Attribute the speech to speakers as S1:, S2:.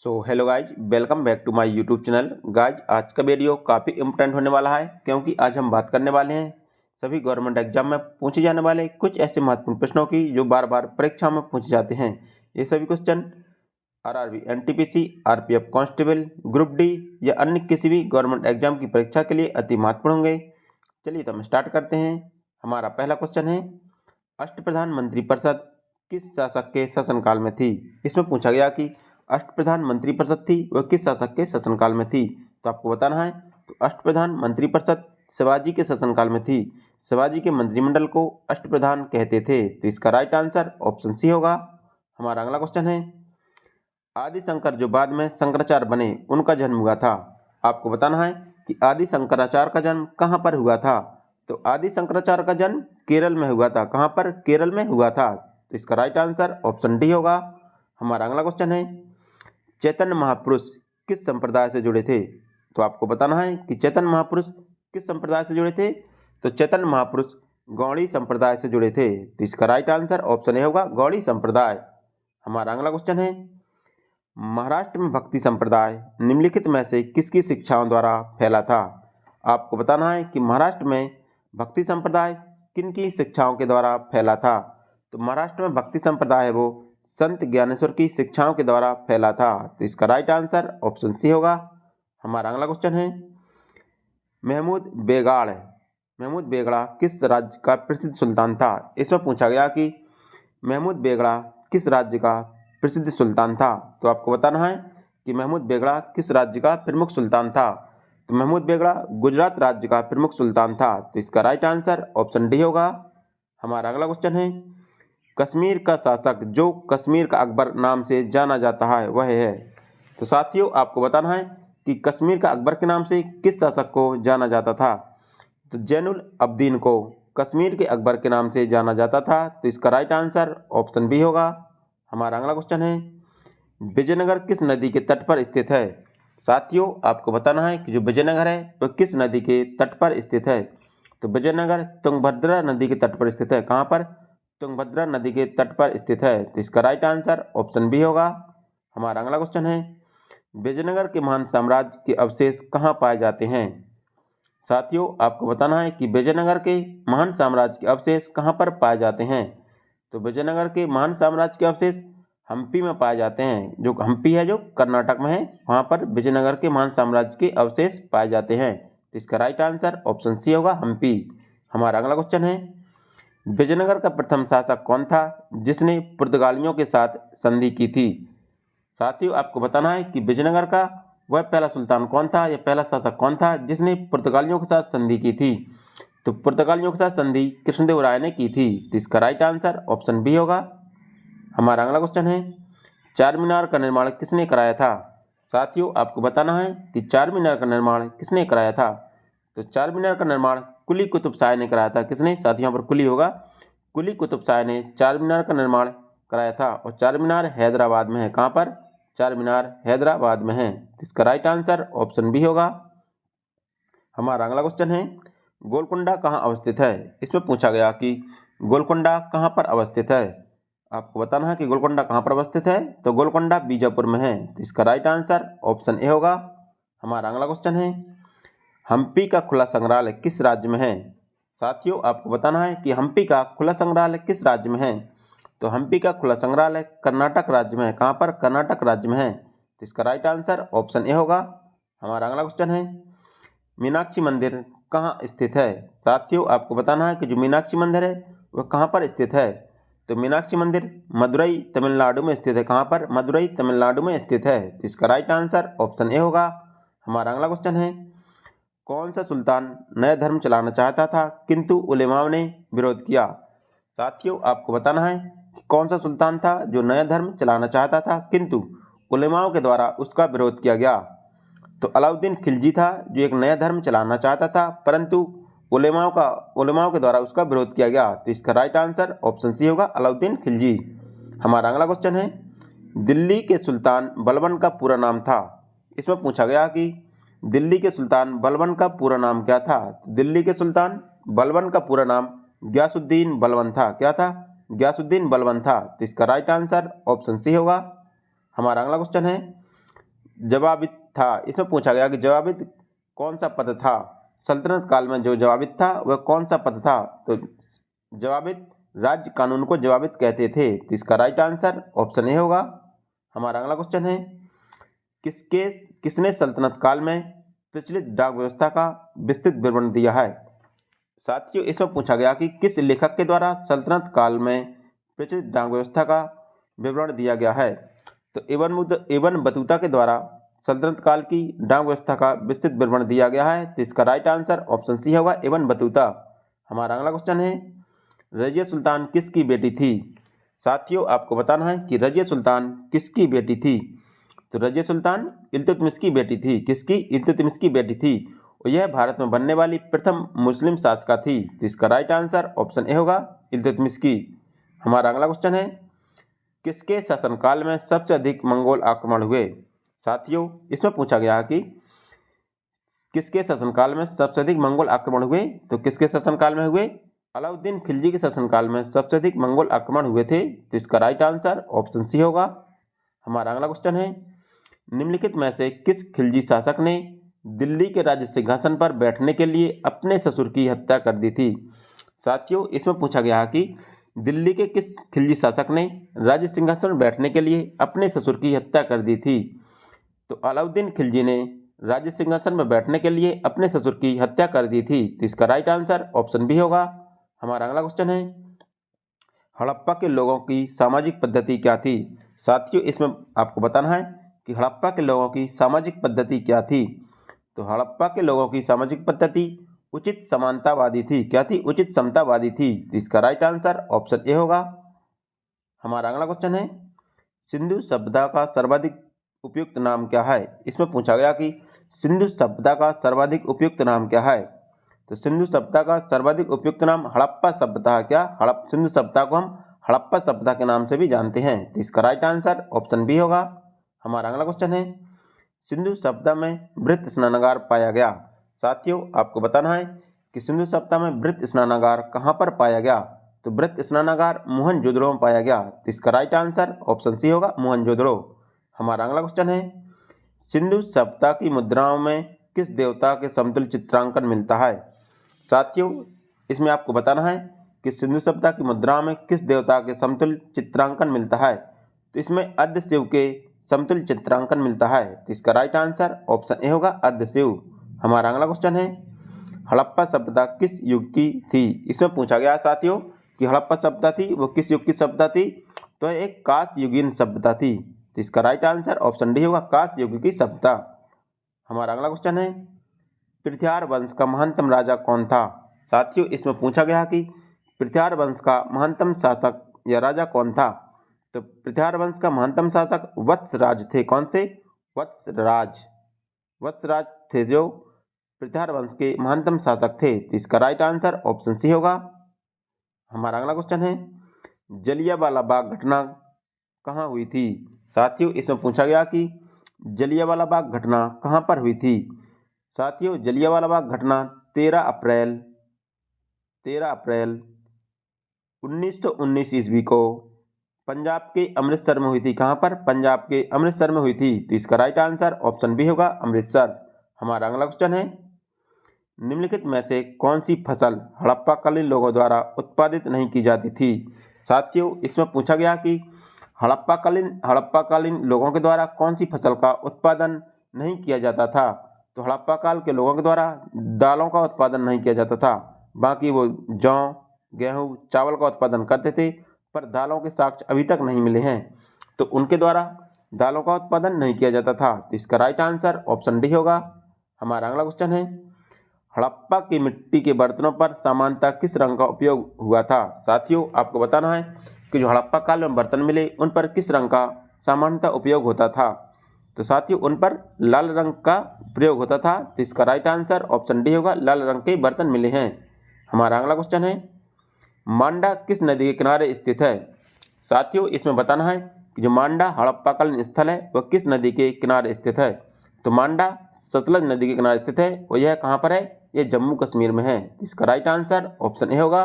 S1: Hello guys, welcome back to my YouTube channel. Guys, आज का video काफ़ी important होने वाला है क्योंकि आज हम बात करने वाले हैं सभी गवर्नमेंट एग्जाम में पूछे जाने वाले कुछ ऐसे महत्वपूर्ण प्रश्नों की जो बार बार परीक्षा में पूछे जाते हैं। ये सभी question RRB, NTPC, RPF constable, group D या अन्य किसी भी गवर्नमेंट एग्जाम की परीक्षा के लिए अति महत्वपूर्ण होंगे। चलिए तो हम स्टार्ट करते हैं। हमारा पहला क्वेश्चन है, अष्टप्रधान मंत्रिपरिषद किस शासक के शासनकाल में थी? इसमें पूछा गया कि अष्टप्रधान मंत्रिपरिषद थी वह किस शासक के शासनकाल में थी? तो आपको बताना है। तो अष्टप्रधान मंत्रिपरिषद शिवाजी के शासनकाल में थी। शिवाजी के मंत्रिमंडल को अष्टप्रधान कहते थे। तो इसका राइट आंसर ऑप्शन सी होगा। हमारा अगला क्वेश्चन है, आदि शंकर जो बाद में शंकराचार्य बने उनका जन्म हुआ था। आपको बताना है कि आदि शंकराचार्य का जन्म कहाँ पर हुआ था। तो आदि शंकराचार्य का जन्म केरल में हुआ था। कहाँ पर? केरल में हुआ था। तो इसका राइट आंसर ऑप्शन डी होगा। हमारा अगला क्वेश्चन है, चैतन्य महापुरुष किस संप्रदाय से जुड़े थे? तो आपको बताना है कि चैतन्य महापुरुष किस संप्रदाय से जुड़े थे। तो चैतन्य महापुरुष गौड़ी संप्रदाय से जुड़े थे। तो इसका राइट आंसर ऑप्शन ए होगा, गौड़ी संप्रदाय। हमारा अगला क्वेश्चन है, महाराष्ट्र में भक्ति संप्रदाय निम्नलिखित में से किसकी शिक्षाओं द्वारा फैला था? आपको बताना है कि महाराष्ट्र में भक्ति संप्रदाय किन की शिक्षाओं के द्वारा फैला था। तो महाराष्ट्र में भक्ति संप्रदाय है वो संत ज्ञानेश्वर की शिक्षाओं के द्वारा फैला था। तो इसका राइट आंसर ऑप्शन सी होगा। हमारा अगला क्वेश्चन है, महमूद बेगड़ा किस राज्य का प्रसिद्ध सुल्तान था? इसमें पूछा गया कि महमूद बेगड़ा किस राज्य का प्रसिद्ध सुल्तान था। तो आपको बताना है कि महमूद बेगड़ा किस राज्य का प्रमुख सुल्तान था। तो महमूद बेगड़ा गुजरात राज्य का प्रमुख सुल्तान था। तो इसका राइट आंसर ऑप्शन डी होगा। हमारा अगला क्वेश्चन है, कश्मीर का शासक जो कश्मीर का अकबर नाम से जाना जाता है वह है। तो साथियों, आपको बताना है कि कश्मीर का अकबर के नाम से किस शासक को जाना जाता था। तो जैनुल अब्दीन को कश्मीर के अकबर के नाम से जाना जाता था। तो इसका राइट आंसर ऑप्शन बी होगा। हमारा अगला क्वेश्चन है, विजयनगर किस नदी के तट पर स्थित है? साथियों, आपको बताना है कि जो विजयनगर है वह किस नदी के तट पर स्थित है। तो विजयनगर तुंगभद्रा नदी के तट पर स्थित है। कहाँ पर? तुंगभद्रा नदी के तट पर स्थित है। तो इसका राइट आंसर ऑप्शन बी होगा। हमारा अगला क्वेश्चन है, विजयनगर के महान साम्राज्य के अवशेष कहाँ पाए जाते हैं? साथियों, आपको बताना है कि विजयनगर के महान साम्राज्य के अवशेष कहाँ पर पाए जाते हैं। तो विजयनगर के महान साम्राज्य के अवशेष हम्पी में पाए जाते हैं। जो हम्पी है जो कर्नाटक में है, वहाँ पर विजयनगर के महान साम्राज्य के अवशेष पाए जाते हैं। तो इसका राइट आंसर ऑप्शन सी होगा, हम्पी। हमारा अगला क्वेश्चन है, विजयनगर का प्रथम शासक कौन था जिसने पुर्तगालियों के साथ संधि की थी? साथियों, आपको बताना है कि विजयनगर का वह पहला सुल्तान कौन था या पहला शासक कौन था जिसने पुर्तगालियों के साथ संधि की थी। तो पुर्तगालियों के साथ संधि कृष्णदेव राय ने की थी। तो इसका राइट आंसर ऑप्शन बी होगा। हमारा अगला क्वेश्चन है, चार मीनार का निर्माण किसने कराया था? साथियों, आपको बताना है कि चार मीनार का निर्माण किसने कराया था। तो चार मीनार का निर्माण कुली कुतुब शाह ने कराया था। किसने? साथियों, यहाँ पर कुली होगा। कुली कुतुब शाह ने चार मीनार का निर्माण कराया था और चार मीनार हैदराबाद में है। कहाँ पर? चार मीनार हैदराबाद में है। इसका राइट आंसर ऑप्शन बी होगा। हमारा अगला क्वेश्चन है, गोलकुंडा कहाँ अवस्थित है? इसमें पूछा गया कि गोलकुंडा कहाँ पर अवस्थित है। आपको बताना है कि गोलकुंडा कहाँ पर अवस्थित है। तो गोलकुंडा बीजापुर में है। तो इसका राइट आंसर ऑप्शन ए होगा। हमारा अगला क्वेश्चन है, हम्पी का खुला संग्रहालय किस राज्य में है? साथियों, आपको बताना है कि हम्पी का खुला संग्रहालय किस राज्य में है। तो हम्पी का खुला संग्रहालय कर्नाटक राज्य में है। कहाँ पर? कर्नाटक राज्य में है। तो इसका राइट आंसर ऑप्शन ए होगा। हमारा अगला क्वेश्चन है, मीनाक्षी मंदिर कहाँ स्थित है? साथियों, आपको बताना है कि जो मीनाक्षी मंदिर है वह कहाँ पर स्थित है। तो मीनाक्षी मंदिर मदुरई तमिलनाडु में स्थित है। कहाँ पर? मदुरई तमिलनाडु में स्थित है। तो इसका राइट आंसर ऑप्शन ए होगा। हमारा अगला क्वेश्चन है, कौन सा सुल्तान नया धर्म चलाना चाहता था किंतु उलेमाओं ने विरोध किया? साथियों, आपको बताना है कि कौन सा सुल्तान था जो नया धर्म चलाना चाहता था किंतु उलेमाओं के द्वारा उसका विरोध किया गया। तो अलाउद्दीन खिलजी था जो एक नया धर्म चलाना चाहता था परंतु उलेमाओं के द्वारा उसका विरोध किया गया। तो इसका राइट आंसर ऑप्शन सी होगा, अलाउद्दीन खिलजी। हमारा अगला क्वेश्चन है, दिल्ली के सुल्तान बलबन का पूरा नाम था। इसमें पूछा गया कि दिल्ली के सुल्तान बलबन का पूरा नाम क्या था। दिल्ली के सुल्तान बलबन का पूरा नाम गयासुद्दीन बलबन था। क्या था? गयासुद्दीन बलबन था। तो इसका राइट आंसर ऑप्शन सी होगा। हमारा अगला क्वेश्चन है, जवाबित था, इसमें पूछा गया कि जवाबित कौन सा पद था, सल्तनत काल में जो जवाबित था वह कौन सा पद था। तो जवाबित राज्य कानून को जवाबित कहते थे। तो इसका राइट आंसर ऑप्शन ए होगा। हमारा अगला क्वेश्चन है, किसने सल्तनत काल में प्रचलित डाक व्यवस्था का विस्तृत विवरण दिया है। साथियों, इसमें पूछा गया कि किस लेखक के द्वारा सल्तनत काल में प्रचलित डाक व्यवस्था का विवरण दिया गया है। तो इब्न बतूता के द्वारा सल्तनत काल की डाक व्यवस्था का विस्तृत विवरण दिया गया है। तो इसका राइट आंसर ऑप्शन सी होगा, इब्न बतूता। हमारा अगला क्वेश्चन है, रजिया सुल्तान किसकी बेटी थी। साथियों, आपको बताना है कि रजिया सुल्तान किसकी बेटी थी। तो रजिया सुल्तान इल्तुतमिश की बेटी थी। किसकी? इल्तुतमिश की बेटी थी। और यह भारत में बनने वाली प्रथम मुस्लिम शासिका थी। तो इसका राइट आंसर ऑप्शन ए होगा, इल्तुतमिश की। हमारा अगला क्वेश्चन है, किसके शासनकाल में सबसे अधिक मंगोल आक्रमण हुए। साथियों, इसमें पूछा गया कि किसके शासनकाल में सबसे अधिक मंगोल आक्रमण हुए। तो किसके शासनकाल में हुए? अलाउद्दीन खिलजी के शासनकाल में सबसे अधिक मंगोल आक्रमण हुए थे। तो इसका राइट आंसर ऑप्शन सी होगा। हमारा अगला क्वेश्चन है, निम्नलिखित में से किस खिलजी शासक ने दिल्ली के राज्य सिंहासन पर बैठने के लिए अपने ससुर की हत्या कर दी थी। साथियों, इसमें पूछा गया कि दिल्ली के किस खिलजी शासक ने राज्य सिंहासन पर बैठने के लिए अपने ससुर की हत्या कर दी थी। तो अलाउद्दीन खिलजी ने राज्य सिंहासन पर बैठने के लिए अपने ससुर की हत्या कर दी थी। तो इसका राइट आंसर ऑप्शन बी होगा। हमारा अगला क्वेश्चन है, हड़प्पा के लोगों की सामाजिक पद्धति क्या थी। साथियों, इसमें आपको बताना है कि हड़प्पा के लोगों की सामाजिक पद्धति क्या थी। तो हड़प्पा के लोगों की सामाजिक पद्धति उचित समानतावादी थी। क्या थी? उचित समतावादी थी। तो इसका राइट आंसर ऑप्शन ए होगा। हमारा अगला क्वेश्चन है, सिंधु सभ्यता का सर्वाधिक उपयुक्त नाम क्या है। इसमें पूछा गया कि सिंधु सभ्यता का सर्वाधिक उपयुक्त नाम क्या है। तो सिंधु सभ्यता का सर्वाधिक उपयुक्त नाम हड़प्पा सभ्यता है। क्या? सिंधु सभ्यता को हम हड़प्पा सभ्यता के नाम से भी जानते हैं। तो इसका राइट आंसर ऑप्शन बी होगा। हमारा अगला क्वेश्चन है, सिंधु सभ्यता में वृत्त स्नानागार पाया गया। साथियों, आपको बताना है कि सिंधु सभ्यता में वृत्त स्नानागार कहाँ पर पाया गया। तो वृत्त स्नानागार मोहनजोदड़ो में पाया गया। तो इसका राइट आंसर ऑप्शन सी होगा, मोहनजोदड़ो। हमारा अगला क्वेश्चन है, सिंधु सभ्यता की मुद्राओं में किस देवता के समतुल्य चित्रांकन मिलता है। साथियों, इसमें आपको बताना है कि सिंधु सभ्यता की मुद्राओं में किस देवता के समतुल्य चित्रांकन मिलता है। तो इसमें अद्य शिव के समतुल्य चित्रांकन मिलता है। तो इसका राइट आंसर ऑप्शन ए होगा, अद्य शिव। हमारा अगला क्वेश्चन है, हड़प्पा सभ्यता किस युग की थी। इसमें पूछा गया साथियों कि हड़प्पा सभ्यता थी वो किस युग की सभ्यता थी। तो एक कांस्य युगीन सभ्यता थी। तो इसका राइट आंसर ऑप्शन डी होगा, कांस्य युग की सभ्यता। हमारा अगला क्वेश्चन है, पृथ्वीराज वंश का महानतम राजा कौन था। साथियों, इसमें पूछा गया कि पृथ्वीराज वंश का महानतम शासक या राजा कौन था। तो पृथ्वीराज वंश का महानतम शासक वत्सराज थे। कौन से? वत्सराज। वत्सराज थे जो पृथ्वीराज वंश के महानतम शासक थे। तो इसका राइट आंसर ऑप्शन सी होगा। हमारा अगला क्वेश्चन है, जलियांवाला बाग घटना कहाँ हुई थी। साथियों, इसमें पूछा गया कि जलियांवाला बाग घटना कहाँ पर हुई थी। साथियों, जलियांवाला बाग घटना 13 अप्रैल 1919 ईस्वी को पंजाब के अमृतसर में हुई थी। कहाँ पर? पंजाब के अमृतसर में हुई थी। तो इसका राइट आंसर ऑप्शन बी होगा, अमृतसर। हमारा अगला क्वेश्चन है, निम्नलिखित में से कौन सी फसल हड़प्पाकालीन लोगों द्वारा उत्पादित नहीं की जाती थी। साथियों, इसमें पूछा गया कि हड़प्पाकालीन लोगों के द्वारा कौन सी फसल का उत्पादन नहीं किया जाता था। तो हड़प्पा काल के लोगों के द्वारा दालों का उत्पादन नहीं किया जाता था। बाकी वो जौ, गेहूँ, चावल का उत्पादन करते थे, पर दालों के साक्ष्य अभी तक नहीं मिले हैं। तो उनके द्वारा दालों का उत्पादन नहीं किया जाता था। तो इसका राइट आंसर ऑप्शन डी होगा। हमारा अगला क्वेश्चन है, हड़प्पा की मिट्टी के बर्तनों पर सामान्यतः किस रंग का उपयोग हुआ था। साथियों, आपको बताना है कि जो हड़प्पा काल में बर्तन मिले उन पर किस रंग का सामान्यतः उपयोग होता था। तो साथियों, उन पर लाल रंग का प्रयोग होता था। तो इसका राइट आंसर ऑप्शन डी होगा, लाल रंग के बर्तन मिले हैं। हमारा अगला क्वेश्चन है, मांडा किस नदी के किनारे स्थित है। साथियों, इसमें बताना है कि जो मांडा हड़प्पाकालीन स्थल है वह किस नदी के किनारे स्थित है। तो मांडा सतलज नदी के किनारे स्थित है और यह कहाँ पर है? यह जम्मू कश्मीर में है। इसका राइट आंसर ऑप्शन ए होगा।